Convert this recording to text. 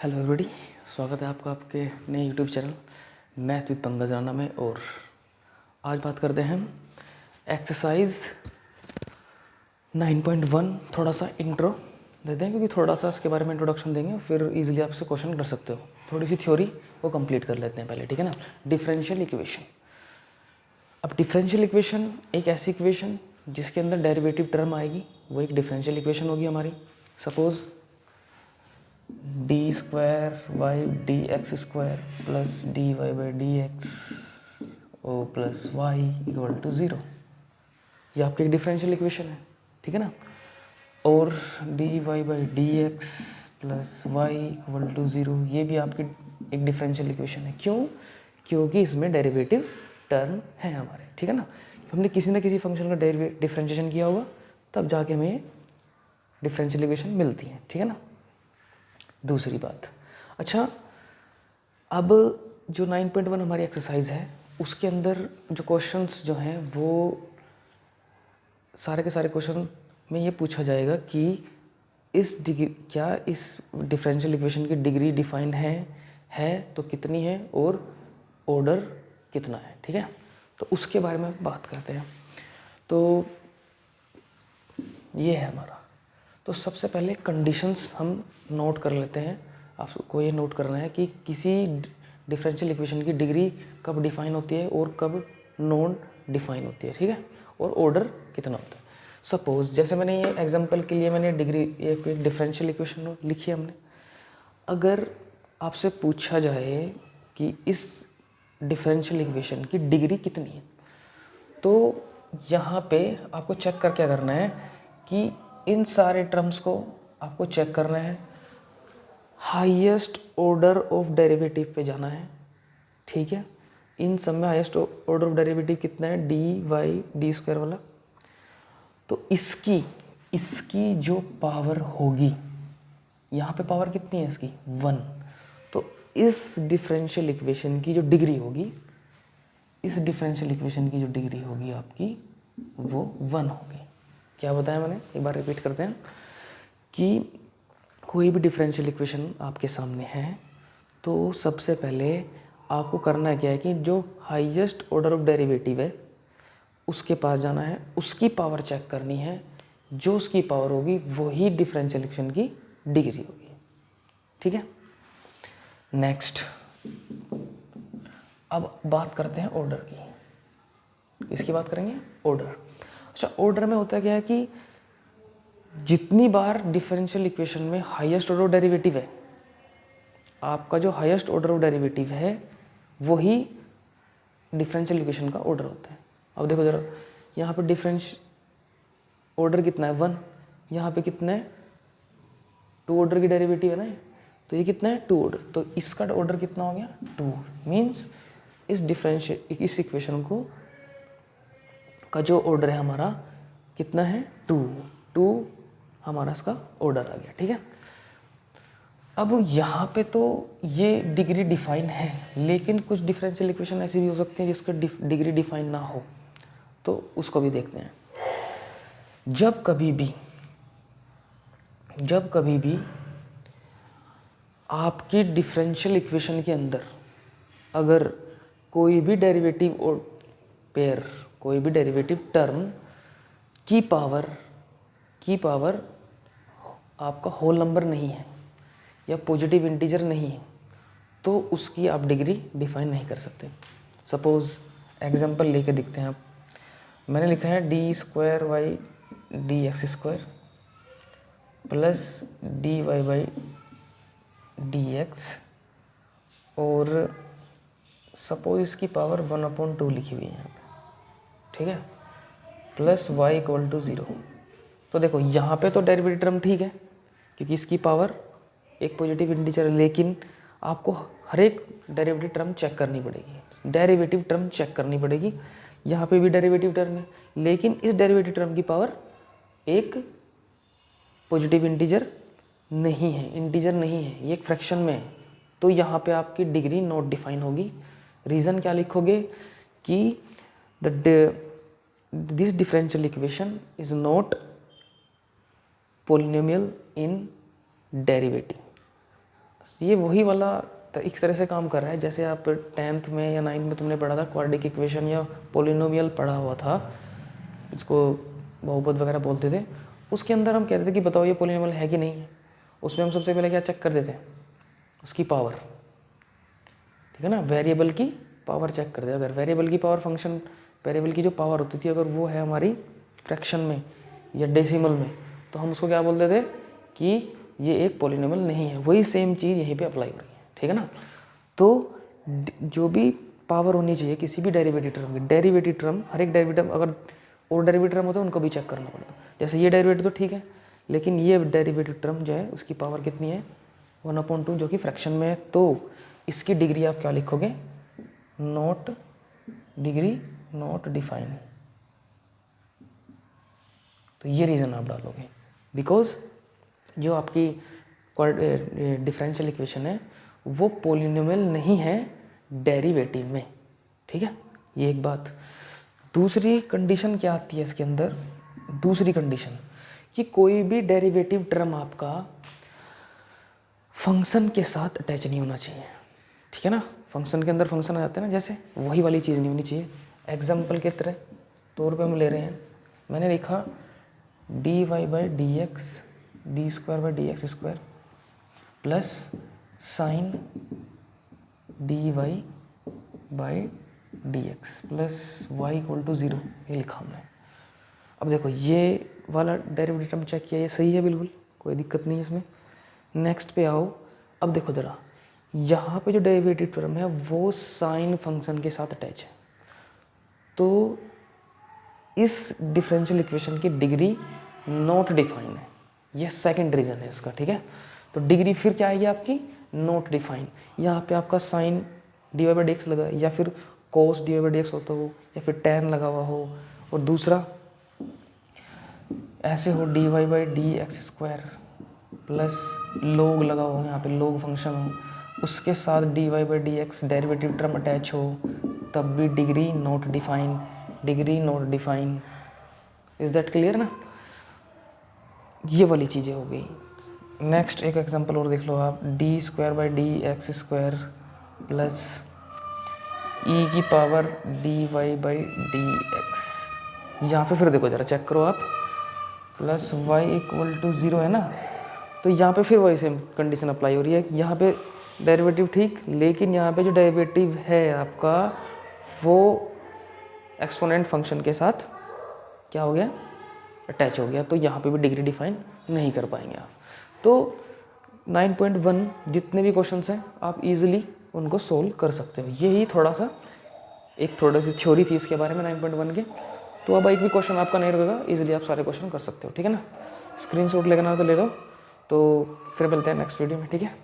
Hello everybody, स्वागत है आपका आपके नए YouTube channel math with Pankaj Rana में। और आज बात करते हैं एक्सरसाइज 9.1। थोड़ा सा इंट्रो देते हैं क्योंकि थोड़ा सा इसके बारे में इंट्रोडक्शन देंगे, फिर इजीली आपसे क्वेश्चन कर सकते हो। थोड़ी सी थ्योरी वो कंप्लीट कर लेते हैं पहले, ठीक है ना। Differential equation. अब डिफरेंशियल इक्वेशन एक ऐसी इक्वेशन जिसके अंदर डेरिवेटिव टर्म आएगी, वो एक डिफरेंशियल इक्वेशन होगी हमारी। Suppose d square y d x square plus d Y by D x ओ plus y equal to zero, ये आपकी एक डिफरेंशियल इक्वेशन है, ठीक है ना। और d Y by D x plus y equal to zero, ये भी आपकी एक डिफरेंशियल इक्वेशन है। क्यों? क्योंकि इसमें डेरिवेटिव टर्म है हमारे, ठीक है ना। हमने किसी न किसी फंक्शन का डिफरेंशिएशन किया होगा, तब जाके हमें डिफरेंशियल इक्वेशन मिलती है, ठीक है ना। दूसरी बात, अच्छा, अब जो 9.1 हमारी एक्सरसाइज है उसके अंदर जो क्वेश्चंस जो हैं वो सारे के सारे क्वेश्चन में ये पूछा जाएगा कि इस डिग्री क्या इस डिफरेंशियल इक्वेशन की डिग्री डिफाइंड है तो कितनी है और ऑर्डर कितना है, ठीक है। तो उसके बारे में बात करते हैं। तो ये है हमारा। तो सबसे पहले कंडीशंस हम नोट कर लेते हैं। आपको ये नोट करना है कि किसी डिफरेंशियल इक्वेशन की डिग्री कब डिफाइन होती है और कब नॉन डिफाइन होती है, ठीक है, और ऑर्डर कितना होता है। सपोज जैसे मैंने ये एग्जांपल के लिए मैंने डिग्री एक डिफरेंशियल इक्वेशन लिखी है हमने। अगर आपसे पूछा जाए कि इस डिफरेंशियल इक्वेशन की डिग्री कितनी है, तो यहाँ पे आपको चेक कर क्या करना है कि इन सारे टर्म्स को आपको चेक करना है, हाईएस्ट ऑर्डर ऑफ डेरिवेटिव पे जाना है, ठीक है। इन सब में हाईएस्ट ऑर्डर ऑफ डेरिवेटिव कितना है, डी वाई डी स्क्वायर वाला। तो इसकी जो पावर होगी, यहाँ पे पावर कितनी है इसकी, 1। तो इस डिफरेंशियल इक्वेशन की जो डिग्री होगी, इस डिफरेंशियल इक्वेशन की जो डिग्री होगी आपकी, वो 1 होगी। क्या बताया मैंने, एक बार रिपीट करते हैं कि कोई भी डिफरेंशियल इक्वेशन आपके सामने है तो सबसे पहले आपको करना क्या है कि जो हाईएस्ट ऑर्डर ऑफ डेरिवेटिव है उसके पास जाना है, उसकी पावर चेक करनी है। जो उसकी पावर होगी वही डिफरेंशियल इक्वेशन की डिग्री होगी, ठीक है। नेक्स्ट, अब बात करते हैं ऑर्डर की। इसकी बात करेंगे ऑर्डर। अच्छा, ऑर्डर में होता क्या है कि जितनी बार डिफरेंशियल इक्वेशन में हाईएस्ट ऑर्डर ऑफ डेरिवेटिव है, आपका जो हाईएस्ट ऑर्डर ऑफ डेरिवेटिव है वही डिफरेंशियल इक्वेशन का ऑर्डर होता है। अब देखो जरा, यहाँ पे डिफरेंस ऑर्डर कितना है, 1। यहाँ पे कितना है, 2 ऑर्डर की डेरिवेटिव है ना, तो ये कितना है, 2 ऑर्डर। तो इसका ऑर्डर कितना हो गया, 2। मीन्स इस इक्वेशन को का जो ऑर्डर है हमारा कितना है, 2 हमारा इसका ऑर्डर आ गया, ठीक है। अब यहाँ पे तो ये डिग्री डिफाइन है, लेकिन कुछ डिफरेंशियल इक्वेशन ऐसी भी हो सकती है जिसका डिग्री डिफाइन ना हो, तो उसको भी देखते हैं। जब कभी भी आपकी डिफरेंशियल इक्वेशन के अंदर अगर कोई भी डेरिवेटिव और पेयर, कोई भी डेरिवेटिव टर्म की पावर आपका होल नंबर नहीं है या पॉजिटिव इंटीजर नहीं है, तो उसकी आप डिग्री डिफाइन नहीं कर सकते। सपोज एग्जांपल लेके दिखते हैं। आप, मैंने लिखा है d square y d x square plus d Y by D x, और सपोज इसकी पावर 1/2 लिखी हुई है यहाँ पे, ठीक है, प्लस वाई इक्वल टू 0। तो देखो यहाँ पे तो डेरिवेटिव टर्म ठीक है क्योंकि इसकी पावर एक पॉजिटिव इंटीजर है, लेकिन आपको हर एक डेरिवेटिव टर्म चेक करनी पड़ेगी। यहाँ पे भी डेरिवेटिव टर्म है, लेकिन इस डेरिवेटिव टर्म की पावर एक पॉजिटिव इंटीजर नहीं है, ये एक फ्रैक्शन में है। तो यहाँ पे आपकी डिग्री नॉट डिफाइन होगी। रीज़न क्या लिखोगे कि this differential equation is not polynomial in derivative. ये वही वाला एक तरह से काम कर रहा है जैसे आप 10th में या 9th में तुमने पढ़ा था क्वाड्रेटिक इक्वेशन या पोलिनोमियल पढ़ा हुआ था, इसको बहुपद वगैरह बोलते थे। उसके अंदर हम कहते थे कि बताओ ये पोलिनोमियल है कि नहीं है। उसमें हम सबसे पहले क्या चेक कर देते हैं, उसकी पावर, ठीक है ना, वेरिएबल की पावर चेक कर दे। अगर वेरिएबल की पावर फंक्शन वेरिएबल की जो पावर होती थी अगर वो है हमारी फ्रैक्शन में या डेसिमल में, तो हम उसको क्या बोलते थे कि ये एक पोलिनोमियल नहीं है। वही सेम चीज़ यहीं पे अप्लाई हो रही है, ठीक है ना। तो जो भी पावर होनी चाहिए किसी भी डेरिवेटिव टर्म की, डेरिवेटिव टर्म हर एक डेरिवेटिव अगर और डेरिवेटिव टर्म होता है उनको भी चेक करना पड़ता है। जैसे ये डेरिवेटिव तो ठीक है, लेकिन ये डेरिवेटिव टर्म जो है उसकी पावर कितनी है 1/2 जो कि फ्रैक्शन में है, तो इसकी डिग्री आप क्या लिखोगे, नॉट डिग्री नॉट डिफाइन। तो ये रीज़न आप डालोगे बिकॉज जो आपकी डिफरेंशियल इक्वेशन है वो पोलिनोमियल नहीं है डेरिवेटिव में, ठीक है। ये एक बात। दूसरी कंडीशन क्या आती है इसके अंदर, दूसरी कंडीशन कि कोई भी डेरिवेटिव टर्म आपका फंक्शन के साथ अटैच नहीं होना चाहिए, ठीक है ना। फंक्शन के अंदर फंक्शन आ जाते हैं ना, जैसे वही वाली चीज़ नहीं होनी चाहिए। एग्जाम्पल के तरह तौर पे हम ले रहे हैं, मैंने लिखा dy by D x d square by D x square plus sine d Y by D x plus y equal to 0, ये लिखा हमने। अब देखो ये वाला डेरिवेटिव टर्म चेक किया, ये सही है, बिल्कुल कोई दिक्कत नहीं है इसमें। नेक्स्ट पे आओ, अब देखो ज़रा यहाँ पे जो डेरिवेटिव टर्म है वो साइन फंक्शन के साथ अटैच है, तो इस डिफरेंशियल इक्वेशन की डिग्री नॉट डिफाइन है। ये सेकंड रीज़न है इसका, ठीक है। तो डिग्री फिर क्या आएगी आपकी, नॉट डिफाइन। यहाँ पे आपका sine d Y by D x लगा या फिर cos d Y by D x होता हो या फिर टैन लगा हुआ हो, और दूसरा ऐसे हो d Y by D x square plus log लगा हो, यहाँ पे लोग फंक्शन हो, उसके साथ d Y by D x derivative term attach हो, तब भी degree not define, degree not define. Is that clear ना। ये वाली चीज़ें हो गई। नेक्स्ट एक एग्जांपल और देख लो आप, D square by D x square plus E की power D Y by D X. यहाँ पे फिर देखो ज़रा चेक करो आप, प्लस वाई इक्वल टू 0 है ना, तो यहाँ पे फिर वही सेम कंडीशन अप्लाई हो रही है। यहाँ पे डेरिवेटिव ठीक, लेकिन यहाँ पे जो डेरिवेटिव है आपका वो एक्सपोनेंट फंक्शन के साथ क्या हो गया, अटैच हो गया, तो यहाँ पे भी डिग्री डिफाइन नहीं कर पाएंगे आप। तो 9.1 जितने भी क्वेश्चंस हैं आप इजीली उनको सोल्व कर सकते हो। यही थोड़ा सी थ्योरी थी इसके बारे में 9.1 के। तो अब एक भी क्वेश्चन आपका नहीं रहेगा, इजीली आप सारे क्वेश्चन कर सकते हो, ठीक है ना। स्क्रीनशॉट लेना तो ले लो, तो फिर मिलते हैं नेक्स्ट वीडियो में, ठीक है।